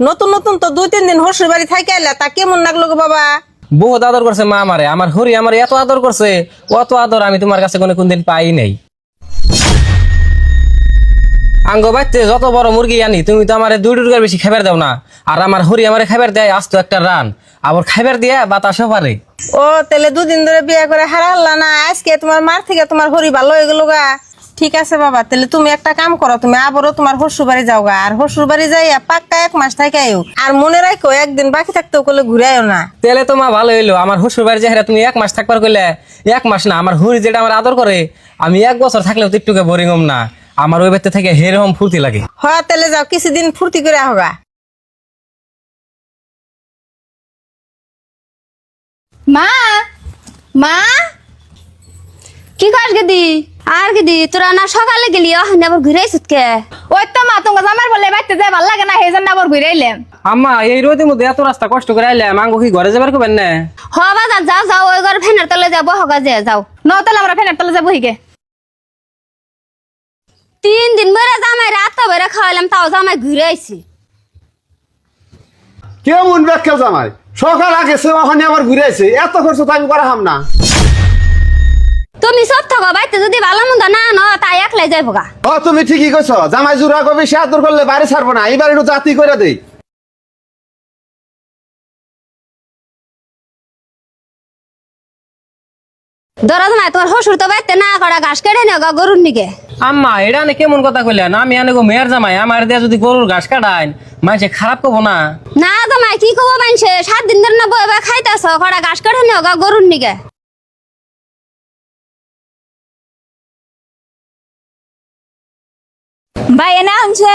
নতুন নতুন তো 2-3 দিন শ্বশুর বাড়ি থাকি আইলা, তা কেমন লাগলো গো বাবা? বহুত আদর করছে মা আমারে, আমার হরি আমার এত আদর করছে, অত আদর আমি তোমার কাছে কোনদিন পাই নাই। আঙ্গ বাইতে যত বড় মুরগি আনি তুমি তো আমার 2 টুকরার বেশি খাবার দাও না, আর আমার হরি আমারে খাবার দেয় আস্ত একটা রান, আবার খাবার দিয়ে বাতাসও পারে। ও তাহলে 2 দিন ধরে বিয়ে করে হারাল্লা না, আজকে তোমার মার থেকে তোমার হরি ভালো হয়ে গেল গা। ঠিক আছে বাবা, তাহলে তুমি একটা কাম করো, তুমি আবারও তোমার শ্বশুর বাড়ি যাও গা, আর শ্বশুর বাড়ি যাইয়া পাক্কা 1 মাস থাকাইও, আর মনে রাখো একদিন বাকি থাকতেও কলে ঘুরাইও না। তাহলে তো মা ভালো হইলো, আমার শ্বশুর বাড়ি যাই তুমি 1 মাস থাকবার কইলে 1 মাস না, আমার হরি যেটা আমার আদর করে আমি 1 বছর থাকলেও তো একটুকে বোরিং হম না, আমার ওই বাড়িতে থেকে হেরকম ফুর্তি লাগে। হয় তাহলে যাও, কিছুদিন ফুর্তি করে হোগা। মা মা কি কর গেদি? আর গেদি তোরা না সকালে গেলি আবার ঘুরে আইছত কে? ওই তো মা তোমার জামার বলে বাইতে যায় ভাল লাগে না, সেই জন্য আবার ঘুরে আইলাম। আম্মা এই রোদের মধ্যে এত রাস্তা কষ্ট করে আইলাম, আঙ্গ কি ঘরে যাবার করবেন না? হ বাজার যাও যাও, ওই ঘর ফ্যানের তলে যাবো হগা যে যাও। তাহলে আমরা ফ্যানের তলে যাবো হিগে। 3 দিন বেড়ে জামাই রাত বেড়ে খাওয়াইলাম, তাও জামাই ঘুরে আইছি। কেমন ব্যাখ্যা জামাই, সকাল আগে সে ওখানে আবার ঘুরে আসে, এত খরচ তো আমি করা হাম না। তুমি সব থাকো বাইতে, যদি ভালো মন্দ না ন তাই একলাই যাইবো গা। তুমি ঠিকই কইছ, জামাই জুরা কবি সে আদর করলে বাড়ি ছাড়বো না, এইবার একটু জাতি করে দেই। ধরো জামাই তোমার শ্বশুর তো বাইতে না করা, ঘাস কেটে নেও গা গরুর নিকে। আম্মা এটা নে কেমন কথা কইলেন, আমি আনে গো মেয়ের জামাই, আমার দিয়ে যদি গরুর ঘাস কাটাইন মানুষে খারাপ করবো না? না জামাই কি কব, মানছে 7 দিন ধরে না বইবা খাইতেছ, কড়া ঘাস কেটে নেও গা গরুর নিকে। ভাই এনে আনছে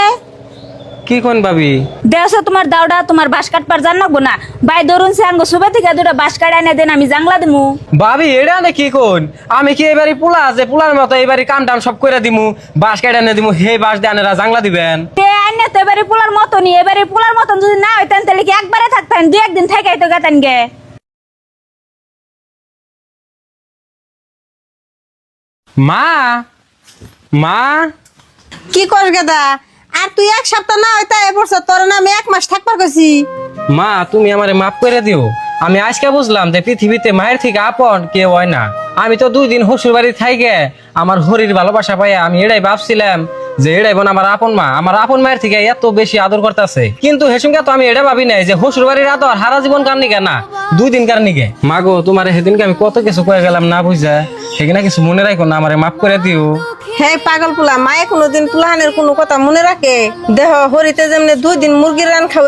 কি কোন ভাবি? দেড়শো তোমার দাওডা, তোমার বাস কাটবার জান লাগবো না। ভাই ধরুন সে আঙ্গ সুবে থেকে 2টা বাস কাটা এনে দেন, আমি জাংলা দিমু। ভাবি এটা নে কি কোন, আমি কি এবারে পোলা আছে পোলার মতো এবারে কাম টাম সব করে দিমু, বাঁশ কেটে এনে দিমু, হে বাঁশ দিয়ে আনেরা জাংলা দিবেন? তে আইনে তো এবারে পোলার মতনই, এবারে পোলার মতন যদি না হইতেন তাহলে কি একবারে থাকতেন, 2-1 দিন থেকে তো গেতেন গে। মা মা কি করস গেদা? আর তুই 1 সপ্তাহ না হইতা এ বছর তোর না আমি 1 মাস থাকবার কইছি। মা তুমি আমারে মাফ করে দিও, আমি আজকে বুঝলাম যে পৃথিবীতে মায়ের থেকে আপন কেউ হয় না। আমি তো 2 দিন শ্বশুর বাড়ি থাইকে আমার হরির ভালোবাসা পাই আমি এটাই ভাবছিলাম যে এটাই বোন আমার আপন মা, আমার আপন মায়ের থেকে এত বেশি আদর করতেছে। কিন্তু হেসুঙ্গা তো আমি এটা ভাবি নাই যে শ্বশুর বাড়ির আদর সারা জীবন কার নিকে না 2 দিন কার নিকে। মা গো তোমার সেদিনকে আমি কত কিছু কয়ে গেলাম না বুঝা, সেখানে কিছু মনে রাখো না, আমারে মাফ করে দিও। হে পাগল পোলা, মায়ে কোনোদিন পোলাহানের কোনো কথা মনে রাখে? দেহ হরিতে যেমনি 2 দিন মুরগির রান খাও